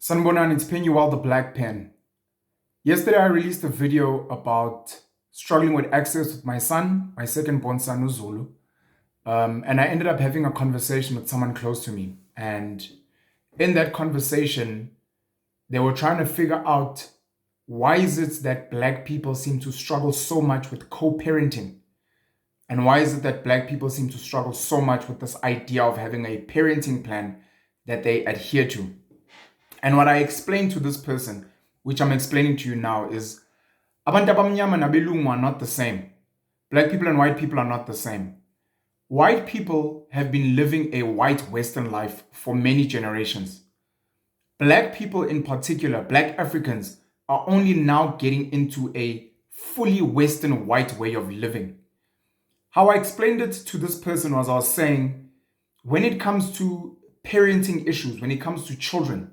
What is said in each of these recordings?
Sanbonan, it's Penuel the Black Pen. Yesterday, I released a video about struggling with access with my son, my second-born son, Uzulu. And I ended up having a conversation with someone close to me. And in that conversation, they were trying to figure out why is it that Black people seem to struggle so much with co-parenting? And why is it that Black people seem to struggle so much with this idea of having a parenting plan that they adhere to? And what I explained to this person, which I'm explaining to you now, is abantu abamnyama nabelungu are not the same. Black people and white people are not the same. White people have been living a white Western life for many generations. Black people in particular, Black Africans, are only now getting into a fully Western white way of living. How I explained it to this person was I was saying, when it comes to parenting issues, when it comes to children,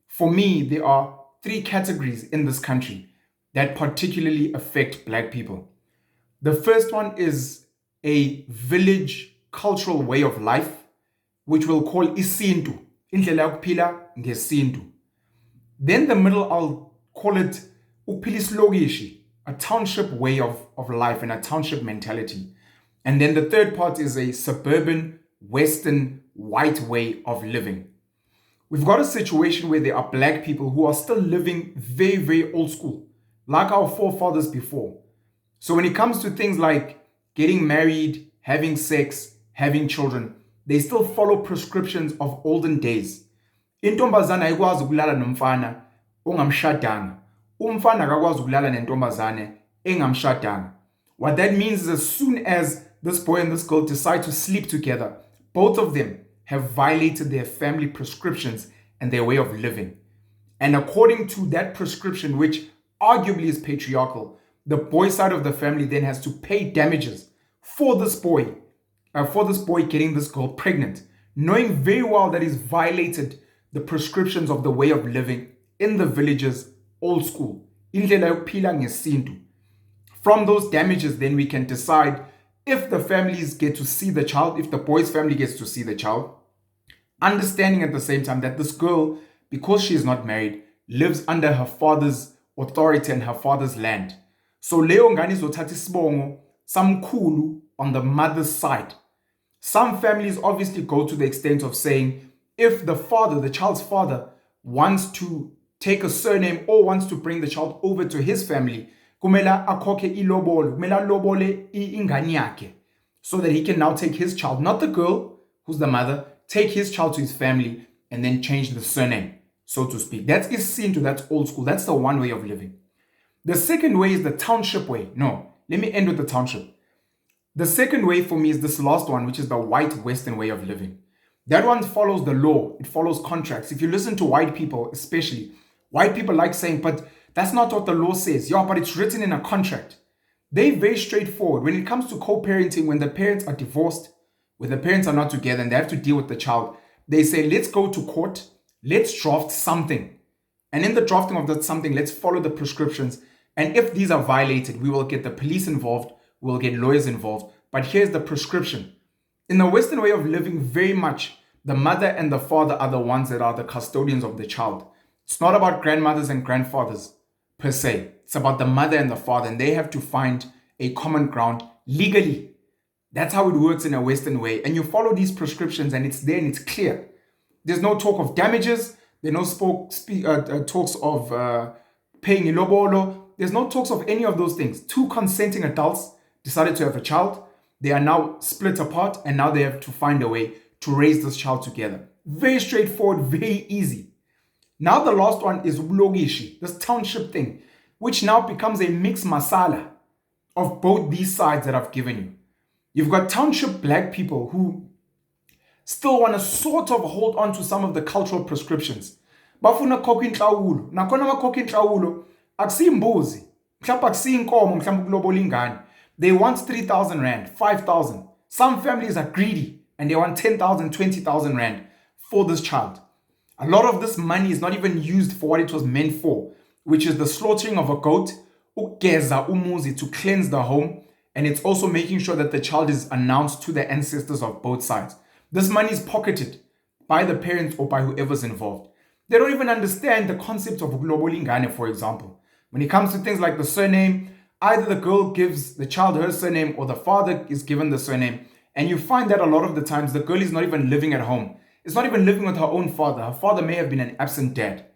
for me, there are three categories in this country that particularly affect Black people. The first one is a village cultural way of life, which we'll call isintu, indlela yokuphila ngesintu. Then the middle, I'll call it ukuphila isilokishi, a township way of life and a township mentality. And then the third part is a suburban, Western, white way of living. We've got a situation where there are Black people who are still living very, very old school, like our forefathers before. So when it comes to things like getting married, having sex, having children, they still follow prescriptions of olden days. Intombazana ayikwazi ukulala nomfana ongamshadanga. Umfana akakwazi ukulala nentombazane engamshadanga. What that means is as soon as this boy and this girl decide to sleep together, both of them have violated their family prescriptions and their way of living. And according to that prescription, which arguably is patriarchal, the boy side of the family then has to pay damages for this boy getting this girl pregnant, knowing very well that he's violated the prescriptions of the way of living in the villages, old school. Indlela yokuphila ngesintu. From those damages, then we can decide if the families get to see the child, if the boy's family gets to see the child, understanding at the same time that this girl, because she is not married, lives under her father's authority and her father's land. So leyo ngane izothatha isibongo samkhulu on the mother's side. Some families obviously go to the extent of saying, if the father, the child's father, wants to take a surname or wants to bring the child over to his family, kumela akhokhe ilobolo, kumela lobole ingane yakhe, so that he can now take his child, not the girl who's the mother, take his child to his family and then change the surname, so to speak. That's isintu, that's old school. That's the one way of living. The second way is the township way. No, let me end with the township. The second way for me is this last one, which is the white Western way of living. That one follows the law. It follows contracts. If you listen to white people, especially, white people like saying, but that's not what the law says. Yeah, but it's written in a contract. They're very straightforward. When it comes to co-parenting, when the parents are divorced, when the parents are not together and they have to deal with the child, they say, let's go to court, let's draft something. And in the drafting of that something, let's follow the prescriptions. And if these are violated, we will get the police involved, we'll get lawyers involved. But here's the prescription. In the Western way of living, very much, the mother and the father are the ones that are the custodians of the child. It's not about grandmothers and grandfathers per se. It's about the mother and the father, and they have to find a common ground legally. That's how it works in a Western way. And you follow these prescriptions and it's there and it's clear. There's no talk of damages. There's no talks of paying ilobolo. There's no talks of any of those things. Two consenting adults decided to have a child. They are now split apart and now they have to find a way to raise this child together. Very straightforward, very easy. Now the last one is ubulokishi, this township thing, which now becomes a mixed masala of both these sides that I've given you. You've got township Black people who still want to sort of hold on to some of the cultural prescriptions. Bafuna khokha inhlawulo. Nakhona makhokha inhlawulo akusimbuzi. Mhlawumbe akusinkomo mhlawumbe ukulobola ingane. They want 3,000 rand, 5,000. Some families are greedy and they want 10,000, 20,000 rand for this child. A lot of this money is not even used for what it was meant for, which is the slaughtering of a goat, ukugeza umuzi, to cleanse the home. And it's also making sure that the child is announced to the ancestors of both sides. This money is pocketed by the parents or by whoever's involved. They don't even understand the concept of Ingaana, for example. When it comes to things like the surname, either the girl gives the child her surname or the father is given the surname. And you find that a lot of the times the girl is not even living at home. It's not even living with her own father. Her father may have been an absent dad.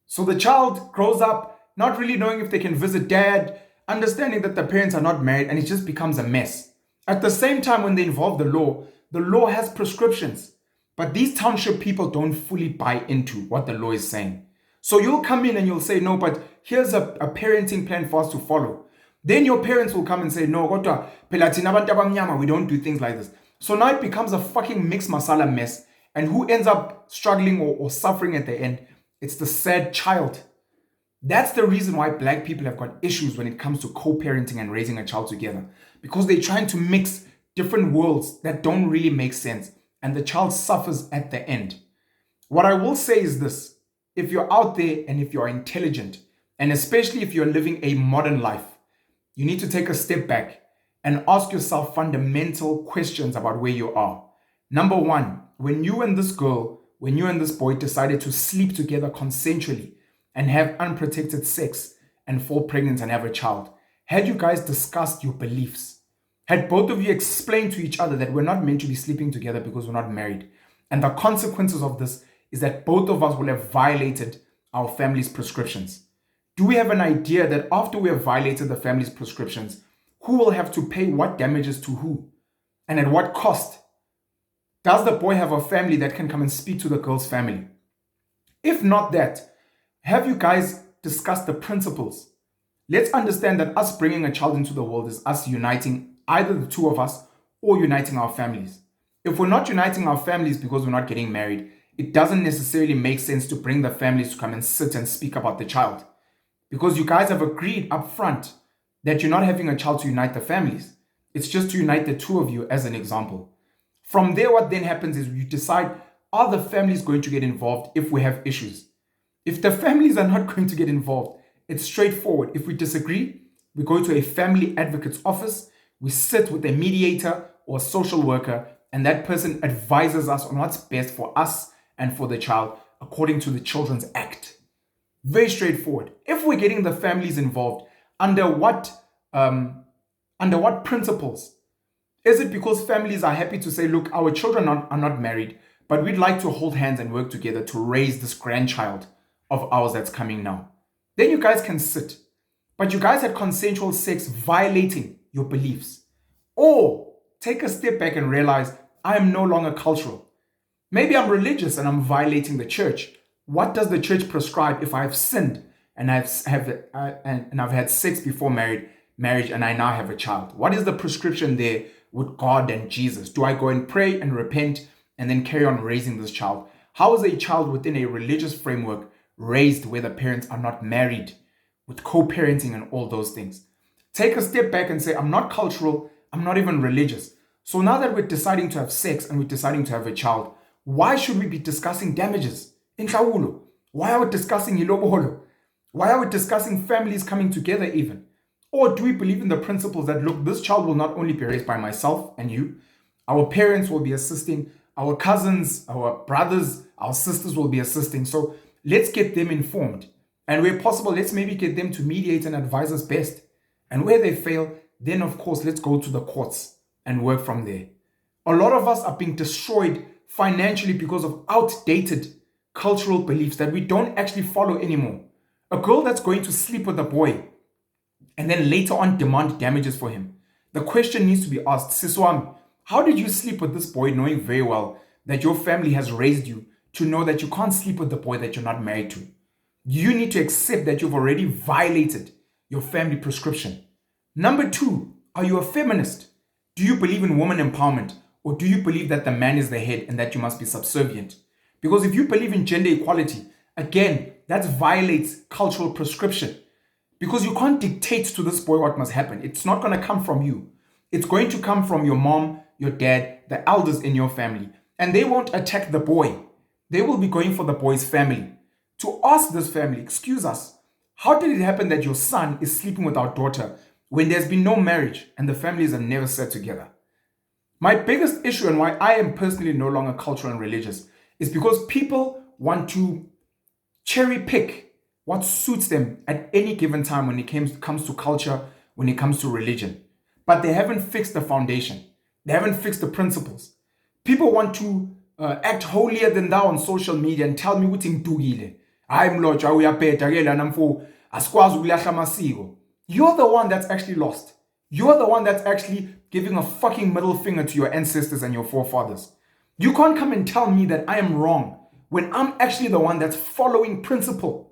So the child grows up not really knowing if they can visit dad, understanding that the parents are not married, and it just becomes a mess. At the same time, when they involve the law has prescriptions. But these township people don't fully buy into what the law is saying. So you'll come in and you'll say, no, but here's a parenting plan for us to follow. Then your parents will come and say, no, kodwa, phela thina abantu abamnyama, we don't do things like this. So now it becomes a fucking mixed masala mess. And who ends up struggling or suffering at the end? It's the sad child. That's the reason why black people have got issues when it comes to co-parenting and raising a child together. Because they're trying to mix different worlds that don't really make sense. And the child suffers at the end. What I will say is this. If you're out there and if you're intelligent, and especially if you're living a modern life, you need to take a step back and ask yourself fundamental questions about where you are. Number one, when you and this boy decided to sleep together consensually and have unprotected sex and fall pregnant and have a child, had you guys discussed your beliefs? Had both of you explained to each other that we're not meant to be sleeping together because we're not married? And the consequences of this is that both of us will have violated our family's prescriptions. Do we have an idea that after we have violated the family's prescriptions, who will have to pay what damages to who? And at what cost? Does the boy have a family that can come and speak to the girl's family? If not that, have you guys discussed the principles? Let's understand that us bringing a child into the world is us uniting either the two of us or uniting our families. If we're not uniting our families because we're not getting married, it doesn't necessarily make sense to bring the families to come and sit and speak about the child. Because you guys have agreed up front that you're not having a child to unite the families. It's just to unite the two of you as an example. From there, what then happens is you decide, are the families going to get involved if we have issues? If the families are not going to get involved, it's straightforward. If we disagree, we go to a family advocate's office, we sit with a mediator or a social worker, and that person advises us on what's best for us and for the child according to the Children's Act. Very straightforward. If we're getting the families involved, under what principles? Is it because families are happy to say, look, our children are not married, but we'd like to hold hands and work together to raise this grandchild of ours that's coming now? Then you guys can sit. But you guys had consensual sex violating your beliefs. Or take a step back and realize I am no longer cultural. Maybe I'm religious and I'm violating the church. What does the church prescribe if I've sinned and I've had sex before marriage and I now have a child? What is the prescription there with God and Jesus? Do I go and pray and repent and then carry on raising this child? How is a child within a religious framework raised where the parents are not married, with co-parenting and all those things? Take a step back and say, I'm not cultural, I'm not even religious. So now that we're deciding to have sex and we're deciding to have a child, why should we be discussing damages? Inhlawulo. Why are we discussing ilobolo? Why are we discussing families coming together even? Or do we believe in the principles that, look, this child will not only be raised by myself and you, our parents will be assisting, our cousins, our brothers, our sisters will be assisting. So let's get them informed. And where possible, let's maybe get them to mediate and advise us best. And where they fail, then of course, let's go to the courts and work from there. A lot of us are being destroyed financially because of outdated cultural beliefs that we don't actually follow anymore. A girl that's going to sleep with a boy and then later on demand damages for him. The question needs to be asked, Siswami, how did you sleep with this boy knowing very well that your family has raised you to know that you can't sleep with the boy that you're not married to? You need to accept that you've already violated your family prescription. Number two, are you a feminist? Do you believe in woman empowerment? Or do you believe that the man is the head and that you must be subservient? Because if you believe in gender equality, again, that violates cultural prescription. Because you can't dictate to this boy what must happen. It's not going to come from you. It's going to come from your mom, your dad, the elders in your family. And they won't attack the boy. They will be going for the boy's family. To ask this family, excuse us, how did it happen that your son is sleeping with our daughter when there's been no marriage and the families have never sat together? My biggest issue and why I am personally no longer cultural and religious is because people want to cherry pick what suits them at any given time when it comes to culture, when it comes to religion. But they haven't fixed the foundation. They haven't fixed the principles. People want to act holier than thou on social media and tell me ukuthi ngidukile. Hayi mlotsha uyaphetha ke lana mfo asikwazi ukulahla amasiko. You're the one that's actually lost. You're the one that's actually giving a fucking middle finger to your ancestors and your forefathers. You can't come and tell me that I am wrong when I'm actually the one that's following principle.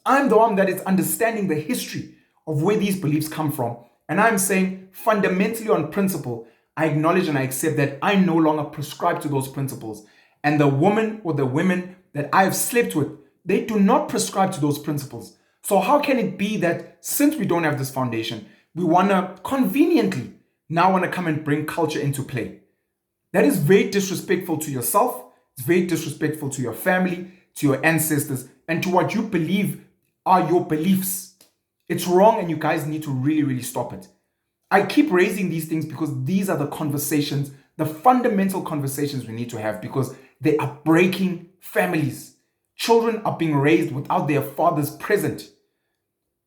I'm the one that is understanding the history of where these beliefs come from. And I'm saying fundamentally on principle, I acknowledge and I accept that I no longer prescribe to those principles. And the woman or the women that I have slept with, they do not prescribe to those principles. So how can it be that since we don't have this foundation, we want to conveniently now want to come and bring culture into play? That is very disrespectful to yourself. It's very disrespectful to your family, to your ancestors, and to what you believe are your beliefs. It's wrong and you guys need to really, really stop it. I keep raising these things because these are the conversations, the fundamental conversations we need to have, because they are breaking families. Children are being raised without their fathers present,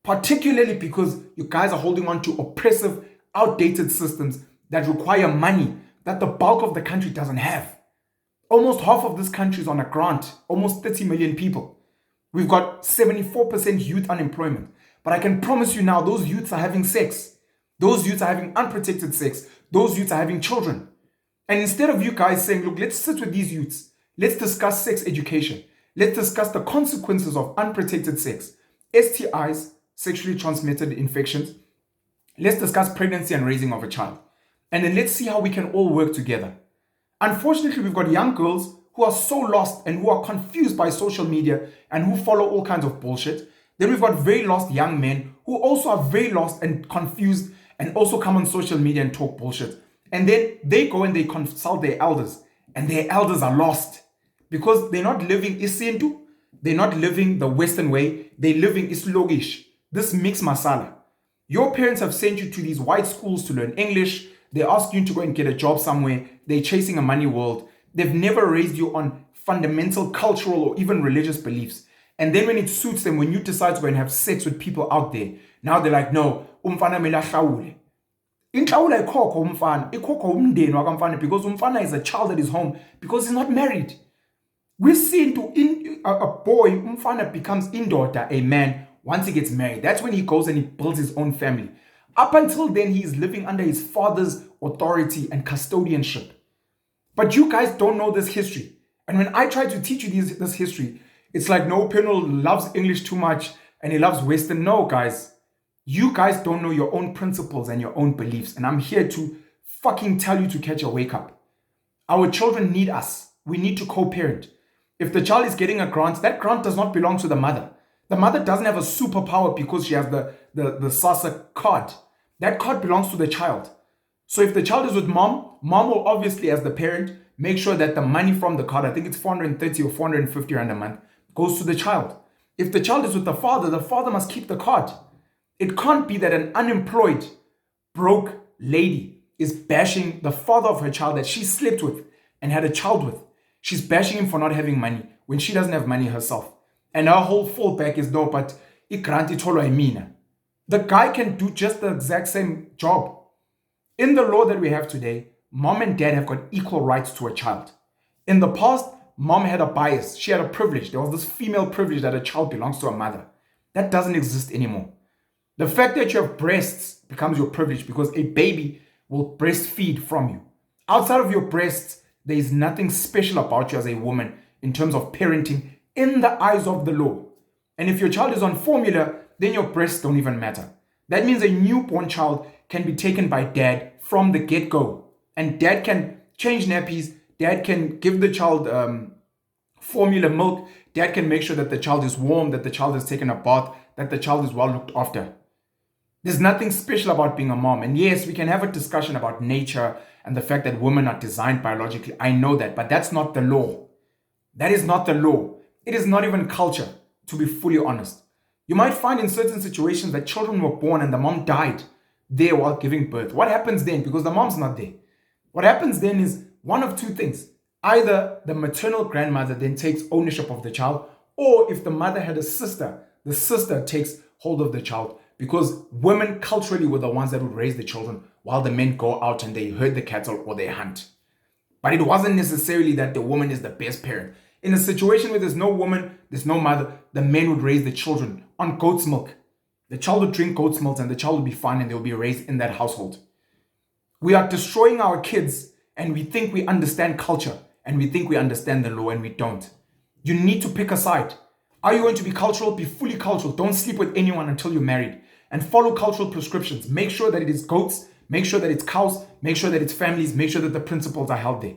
particularly because you guys are holding on to oppressive, outdated systems that require money that the bulk of the country doesn't have. Almost half of this country is on a grant, almost 30 million people. We've got 74% youth unemployment. But I can promise you now, those youths are having sex. Those youths are having unprotected sex. Those youths are having children. And instead of you guys saying, look, let's sit with these youths. Let's discuss sex education. Let's discuss the consequences of unprotected sex, STIs, sexually transmitted infections. Let's discuss pregnancy and raising of a child. And then let's see how we can all work together. Unfortunately, we've got young girls who are so lost and who are confused by social media and who follow all kinds of bullshit. Then we've got very lost young men who also are very lost and confused and also come on social media and talk bullshit. And then they go and they consult their elders, and their elders are lost because they're not living isintu, they're not living the Western way, they're living islogish, this mixed masala. Your parents have sent you to these white schools to learn English, they ask you to go and get a job somewhere, they're chasing a money world. They've never raised you on fundamental cultural or even religious beliefs. And then when it suits them, when you decide to go and have sex with people out there, now they're like, no, umfana mela hlawule. Inhlawula ikhokho umfana, ikhokho umndeni wakamfana, because umfana is a child that is home because he's not married. We've seen a boy, umfana becomes indoda, a man, once he gets married. That's when he goes and he builds his own family. Up until then, he is living under his father's authority and custodianship. But you guys don't know this history. And when I try to teach you this history, it's like, no, Penal loves English too much and he loves Western. No, guys. You guys don't know your own principles and your own beliefs. And I'm here to fucking tell you to catch a wake up. Our children need us. We need to co-parent. If the child is getting a grant, that grant does not belong to the mother. The mother doesn't have a superpower because she has the SASA card. That card belongs to the child. So if the child is with mom will obviously, as the parent, make sure that the money from the card, I think it's 430 or 450 rand a month, goes to the child. If the child is with the father must keep the card. It can't be that an unemployed, broke lady is bashing the father of her child that she slept with and had a child with. She's bashing him for not having money when she doesn't have money herself. And her whole fallback is, no, but ikranti tolo emina. The guy can do just the exact same job. In the law that we have today, mom and dad have got equal rights to a child. In the past, mom had a bias. She had a privilege. There was this female privilege that a child belongs to a mother. That doesn't exist anymore. The fact that you have breasts becomes your privilege because a baby will breastfeed from you. Outside of your breasts, there is nothing special about you as a woman in terms of parenting in the eyes of the law. And if your child is on formula, then your breasts don't even matter. That means a newborn child can be taken by dad from the get-go. And dad can change nappies, dad can give the child formula milk, dad can make sure that the child is warm, that the child has taken a bath, that the child is well looked after. There's nothing special about being a mom. And yes, we can have a discussion about nature and the fact that women are designed biologically. I know that, but that's not the law. That is not the law. It is not even culture, to be fully honest. You might find in certain situations that children were born and the mom died there while giving birth. What happens then? Because the mom's not there. What happens then is one of two things. Either the maternal grandmother then takes ownership of the child, Or if the mother had a sister, the sister takes hold of the child, because women culturally were the ones that would raise the children while the men go out and they herd the cattle or they hunt. But it wasn't necessarily that the woman is the best parent. In a situation where there's no woman, there's no mother, the men would raise the children on goat's milk. The child would drink goat's milk and the child would be fine and they will be raised in that household. We are destroying our kids and we think we understand culture and we think we understand the law and we don't. You need to pick a side. Are you going to be cultural? Be fully cultural. Don't sleep with anyone until you're married. And follow cultural prescriptions. Make sure that it is goats. Make sure that it's cows. Make sure that it's families. Make sure that the principles are held there.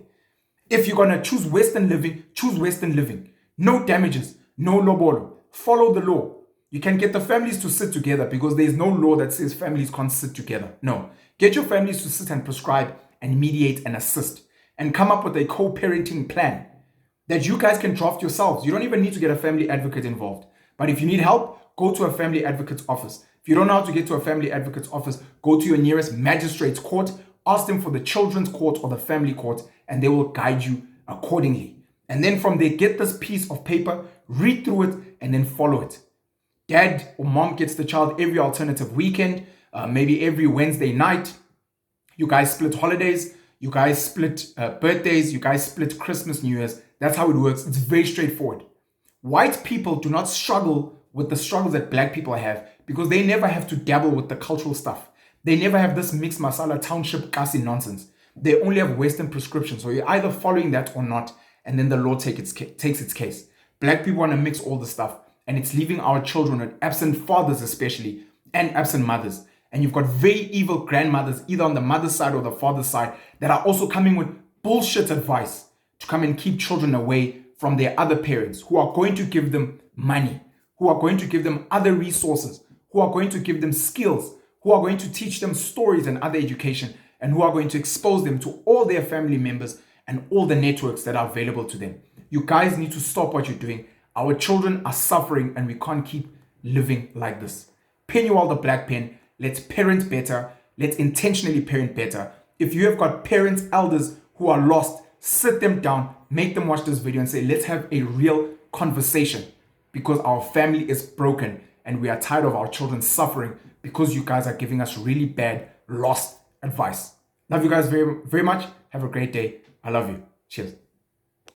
If you're going to choose Western living, choose Western living. No damages. No lobolo. Follow the law. You can get the families to sit together because there's no law that says families can't sit together. No. Get your families to sit and prescribe and mediate and assist. And come up with a co-parenting plan that you guys can draft yourselves. You don't even need to get a family advocate involved. But if you need help, go to a family advocate's office. If you don't know how to get to a family advocate's office, go to your nearest magistrate's court, ask them for the children's court or the family court, and they will guide you accordingly. And then from there, get this piece of paper, read through it, and then follow it. Dad or mom gets the child every alternative weekend, maybe every Wednesday night. You guys split holidays, you guys split birthdays, you guys split Christmas, New Year's. That's how it works. It's very straightforward. White people do not struggle with the struggles that black people have because they never have to dabble with the cultural stuff. They never have this mixed masala township kasi nonsense. They only have Western prescriptions. So you're either following that or not, and then the law takes its case. Black people want to mix all the stuff, and it's leaving our children with absent fathers especially, and absent mothers. And you've got very evil grandmothers, either on the mother's side or the father's side, that are also coming with bullshit advice to come and keep children away from their other parents who are going to give them money, who are going to give them other resources, who are going to give them skills, who are going to teach them stories and other education, and who are going to expose them to all their family members and all the networks that are available to them. You guys need to stop what you're doing. Our children are suffering and we can't keep living like this. Penuel the Black Pen, let's parent better. Let's intentionally parent better. If you have got parents, elders who are lost, sit them down, make them watch this video and say, let's have a real conversation because our family is broken and we are tired of our children suffering because you guys are giving us really bad, lost advice. Love you guys very, very much. Have a great day. I love you. Cheers.